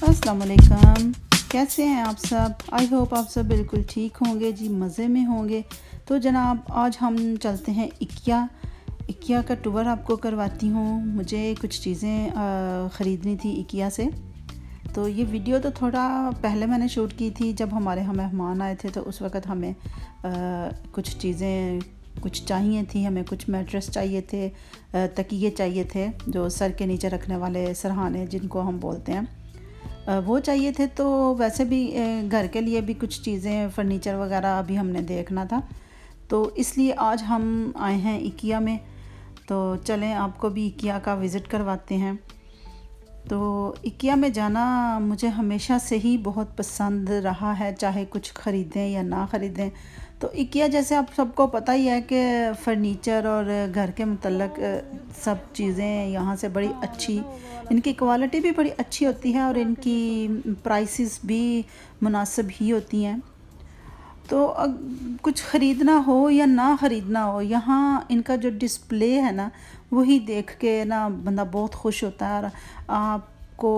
अस्सलाम वालेकुम। कैसे हैं आप सब? आई होप आप सब बिल्कुल ठीक होंगे जी, मज़े में होंगे। तो जनाब आज हम चलते हैं इकिया का टूर आपको करवाती हूँ। मुझे कुछ चीज़ें ख़रीदनी थी इकिया से। तो ये वीडियो तो थोड़ा पहले मैंने शूट की थी जब हमारे यहाँ मेहमान आए थे, तो उस वक़्त हमें कुछ चीज़ें चाहिए थी। हमें कुछ मैट्रेस चाहिए थे, तकिए चाहिए थे, जो सर के नीचे रखने वाले सरहाने जिनको हम बोलते हैं, वो चाहिए थे। तो वैसे भी घर के लिए भी कुछ चीज़ें फ़र्नीचर वगैरह अभी हमने देखना था, तो इसलिए आज हम आए हैं इकिया में। तो चलें आपको भी इकिया का विज़िट करवाते हैं। तो इकिया में जाना मुझे हमेशा से ही बहुत पसंद रहा है, चाहे कुछ ख़रीदें या ना ख़रीदें। तो इकिया जैसे आप सबको पता ही है कि फ़र्नीचर और घर के मुतल्लक सब चीज़ें यहाँ से बड़ी अच्छी, इनकी क्वालिटी भी बड़ी अच्छी होती है और इनकी प्राइसेस भी मुनासिब ही होती हैं। तो कुछ ख़रीदना हो या ना ख़रीदना हो, यहाँ इनका जो डिस्प्ले है ना, वही देख के ना बंदा बहुत खुश होता है और आपको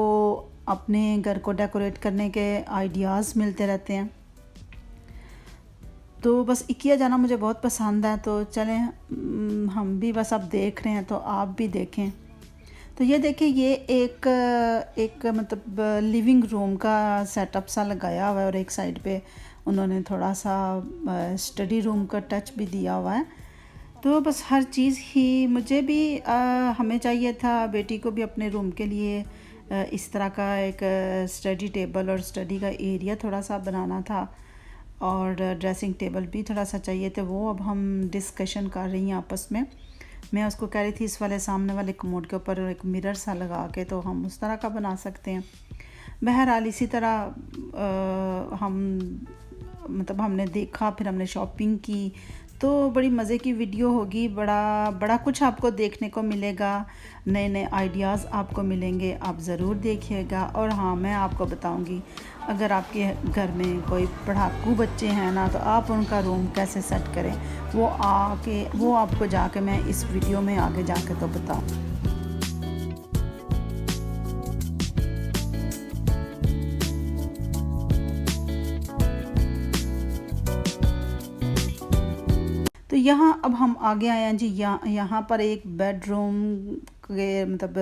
अपने घर को डेकोरेट करने के आइडियाज़ मिलते रहते हैं। तो बस इकिया जाना मुझे बहुत पसंद है। तो चलें हम भी बस अब देख रहे हैं, तो आप भी देखें। तो ये देखिए, ये एक मतलब लिविंग रूम का सेटअप सा लगाया हुआ है और एक साइड पे उन्होंने थोड़ा सा स्टडी रूम का टच भी दिया हुआ है। तो बस हर चीज़ ही मुझे भी हमें चाहिए था, बेटी को भी अपने रूम के लिए इस तरह का एक स्टडी टेबल और स्टडी का एरिया थोड़ा सा बनाना था, और ड्रेसिंग टेबल भी थोड़ा सा चाहिए थे। वो अब हम डिस्कशन कर रही हैं आपस में। मैं उसको कह रही थी इस वाले सामने वाले कमोड के ऊपर एक मिरर सा लगा के तो हम उस तरह का बना सकते हैं। बहरहाल इसी तरह हम मतलब हमने देखा, फिर हमने शॉपिंग की। तो बड़ी मज़े की वीडियो होगी, बड़ा कुछ आपको देखने को मिलेगा, नए नए आइडियाज़ आपको मिलेंगे, आप ज़रूर देखिएगा। और हाँ, मैं आपको बताऊंगी अगर आपके घर में कोई पढ़ाकू बच्चे हैं ना, तो आप उनका रूम कैसे सेट करें, वो आपको जाके मैं इस वीडियो में आगे जाके तो बताऊँ। तो यहाँ अब हम आगे आए हैं जी। यहाँ पर एक बेडरूम के मतलब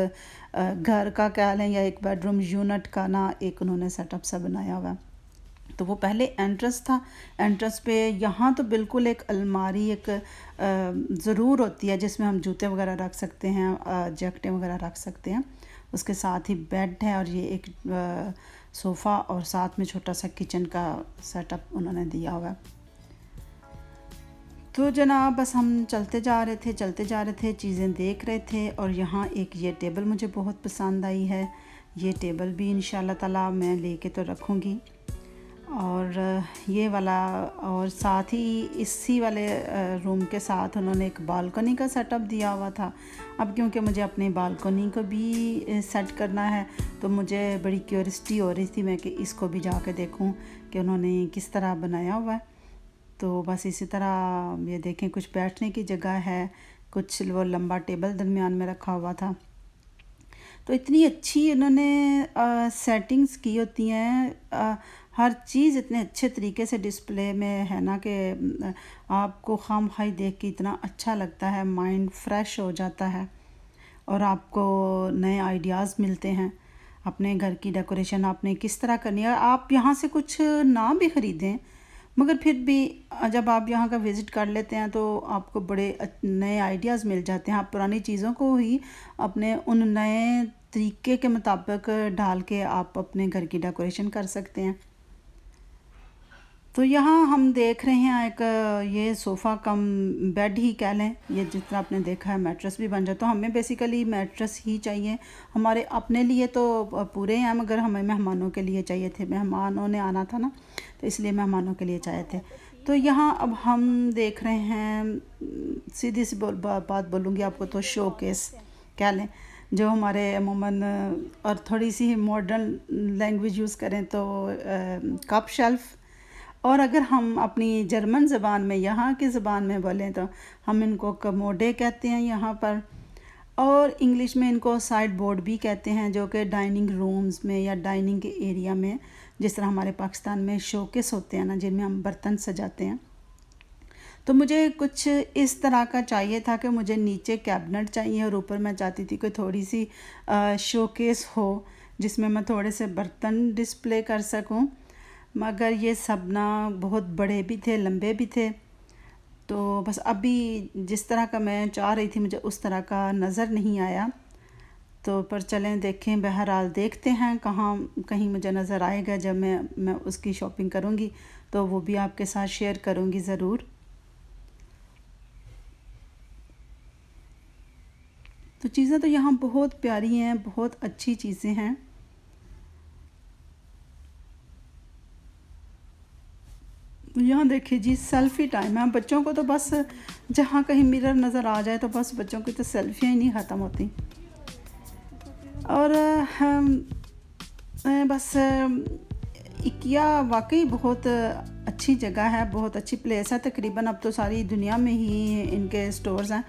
घर का कह लें या एक बेडरूम यूनिट का ना एक उन्होंने सेटअप सा बनाया हुआ है। तो वो पहले एंट्रेंस था, एंट्रेंस पे यहाँ तो बिल्कुल एक अलमारी एक ज़रूर होती है जिसमें हम जूते वगैरह रख सकते हैं, जैकेटें वगैरह रख सकते हैं। उसके साथ ही बेड है और ये एक सोफ़ा और साथ में छोटा सा किचन का सेटअप उन्होंने दिया हुआ है। तो जनाब बस हम चलते जा रहे थे, चीज़ें देख रहे थे। और यहाँ एक ये टेबल मुझे बहुत पसंद आई है। ये टेबल भी इंशाल्लाह ताला मैं लेके तो रखूँगी। और ये वाला, और साथ ही इसी वाले रूम के साथ उन्होंने एक बालकनी का सेटअप दिया हुआ था। अब क्योंकि मुझे अपनी बालकनी को भी सेट करना है, तो मुझे बड़ी क्यूरियोसिटी हो रही थी मैं कि इसको भी जाके देखूं कि उन्होंने किस तरह बनाया हुआ है। तो बस इसी तरह ये देखें, कुछ बैठने की जगह है, कुछ वो लंबा टेबल दरमियान में रखा हुआ था। तो इतनी अच्छी इन्होंने सेटिंग्स की होती हैं, हर चीज़ इतने अच्छे तरीके से डिस्प्ले में है ना कि आपको खामखाई देख के इतना अच्छा लगता है, माइंड फ्रेश हो जाता है और आपको नए आइडियाज़ मिलते हैं। अपने घर की डेकोरेशन आपने किस तरह करनी है, आप यहाँ से कुछ ना भी ख़रीदें, मगर फिर भी जब आप यहाँ का विज़िट कर लेते हैं तो आपको बड़े नए आइडियाज़ मिल जाते हैं। आप पुरानी चीज़ों को ही अपने उन नए तरीके के मुताबिक डाल के आप अपने घर की डेकोरेशन कर सकते हैं। तो यहाँ हम देख रहे हैं एक ये सोफ़ा कम बेड ही कह लें, ये जिस तरह आपने देखा है मैट्रेस भी बन जाए। तो हमें बेसिकली मैट्रेस ही चाहिए, हमारे अपने लिए तो पूरे हैं, मगर हमें मेहमानों के लिए चाहिए थे, मेहमानों ने आना था ना, तो इसलिए मेहमानों के लिए चाहिए थे। तो यहाँ अब हम देख रहे हैं, सीधी सी बात बोलूँगी आपको, तो शोकेस कह लें, जो हमारे अमूमन और थोड़ी सी मॉडर्न लैंग्वेज यूज़ करें तो कप शेल्फ़, और अगर हम अपनी जर्मन ज़बान में, यहाँ की ज़बान में बोलें तो हम इनको कमोडे कहते हैं यहाँ पर। और इंग्लिश में इनको साइड बोर्ड भी कहते हैं, जो कि डाइनिंग रूम्स में या डाइनिंग के एरिया में, जिस तरह हमारे पाकिस्तान में शोकेस होते हैं ना, जिनमें हम बर्तन सजाते हैं। तो मुझे कुछ इस तरह का चाहिए था कि मुझे नीचे कैबिनेट चाहिए और ऊपर मैं चाहती थी कोई थोड़ी सी शोकेस हो जिसमें मैं थोड़े से बर्तन डिस्प्ले कर सकूं, मगर ये सब ना बहुत बड़े भी थे, लंबे भी थे। तो बस अभी जिस तरह का मैं चाह रही थी मुझे उस तरह का नज़र नहीं आया। तो पर चलें देखें, बहरहाल देखते हैं कहाँ कहीं मुझे नज़र आएगा। जब मैं उसकी शॉपिंग करूँगी तो वो भी आपके साथ शेयर करूँगी ज़रूर। तो चीज़ें तो यहाँ बहुत प्यारी हैं, बहुत अच्छी चीज़ें हैं। यहाँ देखिए जी, सेल्फ़ी टाइम है। बच्चों को तो बस जहाँ कहीं मिरर नज़र आ जाए तो बस बच्चों की तो सेल्फियाँ ही नहीं ख़त्म होती। और बस इकिया वाकई बहुत अच्छी जगह है, बहुत अच्छी प्लेस है। तकरीबन अब तो सारी दुनिया में ही इनके स्टोर्स हैं।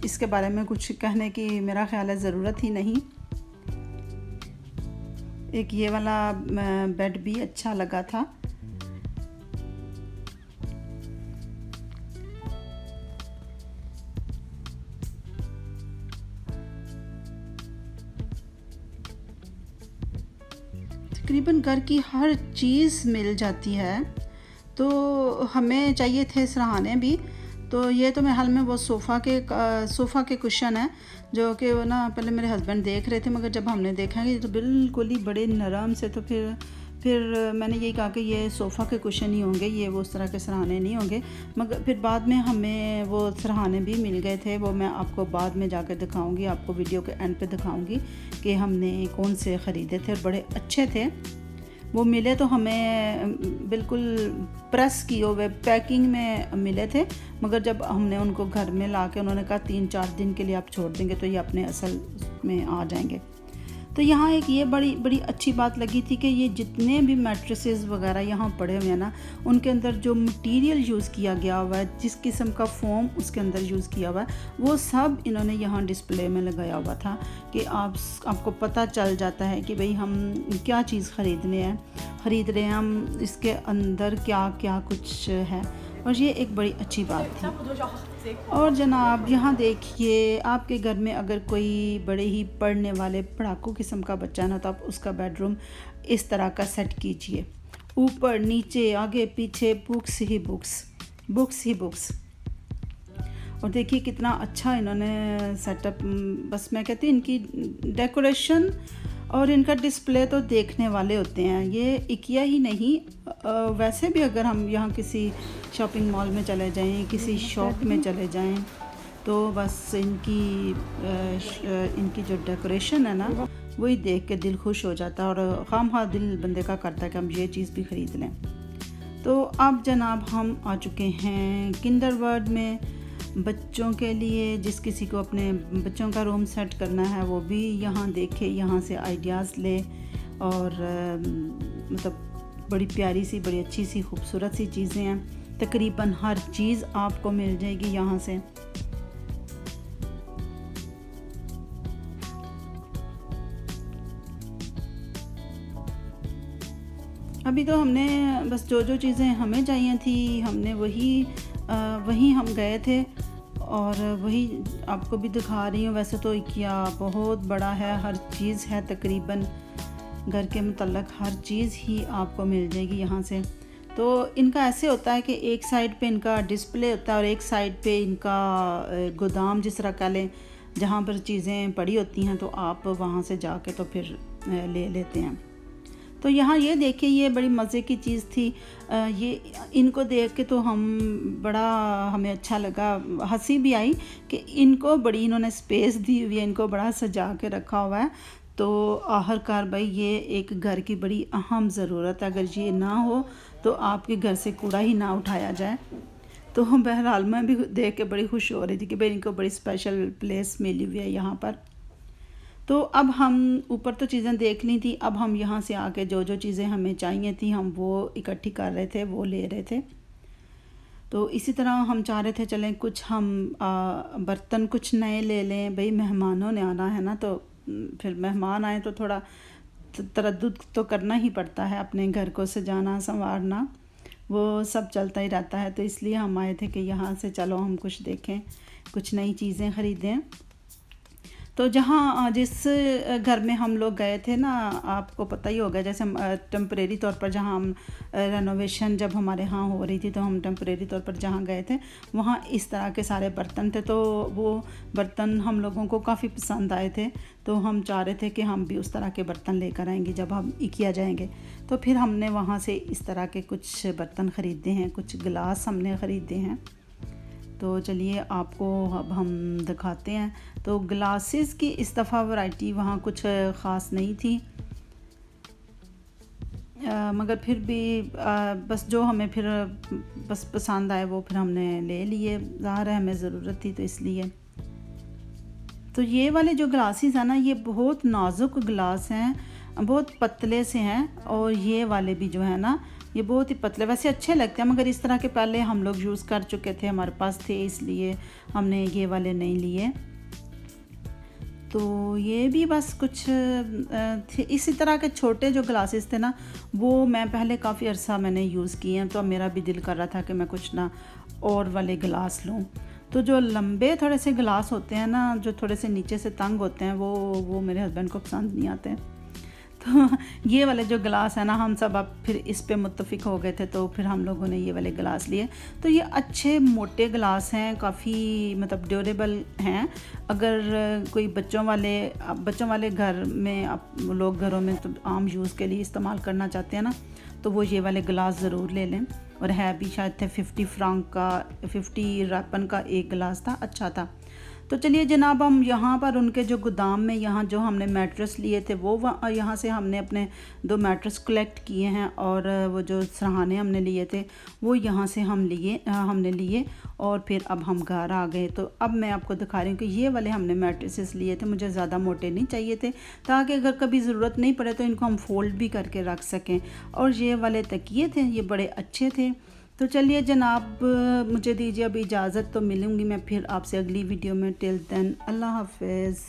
इसके बारे में कुछ कहने की मेरा ख़्याल है ज़रूरत ही नहीं। एक ये वाला बेड भी अच्छा लगा था। तकरीबन घर की हर चीज़ मिल जाती है। तो हमें चाहिए थे सराहने भी। तो ये तो मेरे हाल में वो सोफ़ा के कुशन है, जो कि वो ना पहले मेरे हस्बैंड देख रहे थे, मगर जब हमने देखा कि तो बिल्कुल ही बड़े नरम से, तो फिर मैंने यही कहा कि ये सोफ़ा के कुशन ही होंगे, ये वो उस तरह के सराहने नहीं होंगे। मगर फिर बाद में हमें वो सराहने भी मिल गए थे। वो मैं आपको बाद में जाकर दिखाऊंगी, आपको वीडियो के एंड पे दिखाऊंगी कि हमने कौन से ख़रीदे थे और बड़े अच्छे थे। वो मिले तो हमें बिल्कुल प्रेस किए हुए पैकिंग में मिले थे, मगर जब हमने उनको घर में ला के, उन्होंने कहा 3-4 दिन के लिए आप छोड़ देंगे तो ये अपने असल में आ जाएंगे। तो यहाँ एक ये बड़ी अच्छी बात लगी थी कि ये जितने भी मैट्रेसेस वगैरह यहाँ पड़े हुए हैं ना, उनके अंदर जो मटेरियल यूज़ किया गया हुआ है, जिस किस्म का फोम उसके अंदर यूज़ किया हुआ है, वो सब इन्होंने यहाँ डिस्प्ले में लगाया हुआ था कि आपको पता चल जाता है कि भाई हम क्या चीज़ ख़रीद रहे हैं, हम इसके अंदर क्या क्या कुछ है। और ये एक बड़ी अच्छी बात थी। और जनाब यहाँ देखिए, आपके घर में अगर कोई बड़े ही पढ़ने वाले पढ़ाकू किस्म का बच्चा ना, तो आप उसका बेडरूम इस तरह का सेट कीजिए। ऊपर नीचे आगे पीछे बुक्स ही बुक्स। और देखिए कितना अच्छा इन्होंने सेटअप, बस मैं कहती हूँ इनकी डेकोरेशन और इनका डिस्प्ले तो देखने वाले होते हैं। ये इकिया ही नहीं, वैसे भी अगर हम यहाँ किसी शॉपिंग मॉल में चले जाएं, किसी शॉप में चले जाएं, तो बस इनकी जो डेकोरेशन है ना, वही देख के दिल खुश हो जाता है और खामखा दिल बंदे का करता है कि हम ये चीज़ भी ख़रीद लें। तो अब जनाब हम आ चुके हैं किंडरवर्ल्ड में। बच्चों के लिए जिस किसी को अपने बच्चों का रूम सेट करना है, वो भी यहाँ देखे, यहाँ से आइडियाज़ ले। और मतलब बड़ी प्यारी सी, बड़ी अच्छी सी, खूबसूरत सी चीज़ें हैं। तकरीबन हर चीज़ आपको मिल जाएगी यहाँ से। अभी तो हमने बस जो चीज़ें हमें चाहिए थी, हमने वही हम गए थे और वही आपको भी दिखा रही हूँ। वैसे तो इकिया बहुत बड़ा है, हर चीज़ है, तकरीबन घर के मुतल्लक हर चीज़ ही आपको मिल जाएगी यहाँ से। तो इनका ऐसे होता है कि एक साइड पे इनका डिस्प्ले होता है और एक साइड पे इनका गोदाम, जिस तरह कह लें, जहाँ पर चीज़ें पड़ी होती हैं, तो आप वहाँ से जाके तो फिर ले लेते हैं। तो यहाँ ये देखिए, ये बड़ी मज़े की चीज़ थी। ये इनको देख के तो हमें अच्छा लगा, हंसी भी आई कि इनको बड़ी इन्होंने स्पेस दी हुई है, इनको बड़ा सजा के रखा हुआ है। तो आखिरकार भाई ये एक घर की बड़ी अहम ज़रूरत है। अगर ये ना हो तो आपके घर से कूड़ा ही ना उठाया जाए। तो बहरहाल मैं भी देख के बड़ी खुश हो रही थी कि भाई इनको बड़ी स्पेशल प्लेस मिली हुई है यहाँ पर। तो अब हम ऊपर तो चीज़ें देख ली थी, अब हम यहाँ से आके जो चीज़ें हमें चाहिए थी हम वो इकट्ठी कर रहे थे, वो ले रहे थे। तो इसी तरह हम चाह रहे थे चलें कुछ हम बर्तन कुछ नए ले लें, भाई मेहमानों ने आना है ना, तो फिर मेहमान आए तो थोड़ा तरद्दुद तो करना ही पड़ता है, अपने घर को सजाना संवारना वो सब चलता ही रहता है। तो इसलिए हम आए थे कि यहाँ से चलो हम कुछ देखें, कुछ नई चीज़ें ख़रीदें। तो जहाँ जिस घर में हम लोग गए थे ना, आपको पता ही होगा, जैसे टेम्परेरी तौर पर जहाँ हम रेनोवेशन जब हमारे यहाँ हो रही थी तो हम टेम्परेरी तौर पर जहाँ गए थे वहाँ इस तरह के सारे बर्तन थे। तो वो बर्तन हम लोगों को काफ़ी पसंद आए थे, तो हम चाह रहे थे कि हम भी उस तरह के बर्तन लेकर आएंगे जब हम इकिया जाएंगे। तो फिर हमने वहाँ से इस तरह के कुछ बर्तन ख़रीदे हैं, कुछ गिलास हमने ख़रीदे हैं। तो चलिए आपको अब हम दिखाते हैं। तो ग्लासेस की इस दफ़ा वैरायटी वहाँ कुछ ख़ास नहीं थी, मगर फिर भी बस जो हमें फिर बस पसंद आए वो फिर हमने ले लिए, ज़ाहिर है हमें ज़रूरत थी तो इसलिए। तो ये वाले जो ग्लासेस हैं ना, ये बहुत नाजुक गिलास हैं, बहुत पतले से हैं, और ये वाले भी जो है ना ये बहुत ही पतले, वैसे अच्छे लगते हैं मगर इस तरह के पहले हम लोग यूज़ कर चुके थे, हमारे पास थे, इसलिए हमने ये वाले नहीं लिए। तो ये भी बस कुछ थे इसी तरह के छोटे जो ग्लासेस थे ना, वो मैं पहले काफ़ी अर्सा मैंने यूज़ किए हैं, तो मेरा भी दिल कर रहा था कि मैं कुछ ना और वाले गिलास लूँ। तो जो लंबे थोड़े से गिलास होते हैं ना, जो थोड़े से नीचे से तंग होते हैं, वो मेरे हस्बैंड को पसंद नहीं आते। तो ये वाले जो गिलास है ना, हम सब अब फिर इस पे मुत्तफिक हो गए थे, तो फिर हम लोगों ने ये वाले गिलास लिए। तो ये अच्छे मोटे गिलास हैं, काफ़ी मतलब ड्यूरेबल हैं। अगर कोई बच्चों वाले घर में आप लोग घरों में तो आम यूज़ के लिए इस्तेमाल करना चाहते हैं ना, तो वो ये वाले गिलास ज़रूर ले लें। और है भी शायद थे 50 फ्रांक का, 50 रैपन का एक गिलास था, अच्छा था। तो चलिए जनाब, हम यहाँ पर उनके जो गोदाम में यहाँ जो हमने मैट्रेस लिए थे वो यहाँ से हमने अपने 2 मैट्रेस कलेक्ट किए हैं, और वो जो सरहाने हमने लिए थे वो यहाँ से हमने लिए और फिर अब हम घर आ गए। तो अब मैं आपको दिखा रही हूँ कि ये वाले हमने मैट्रेसेस लिए थे, मुझे ज़्यादा मोटे नहीं चाहिए थे, ताकि अगर कभी ज़रूरत नहीं पड़े तो इनको हम फोल्ड भी करके रख सकें। और ये वाले तकिए थे, ये बड़े अच्छे थे। तो चलिए जनाब, मुझे दीजिए अभी इजाज़त, तो मिलूँगी मैं फिर आपसे अगली वीडियो में। टिल देन अल्लाह हाफ़िज़।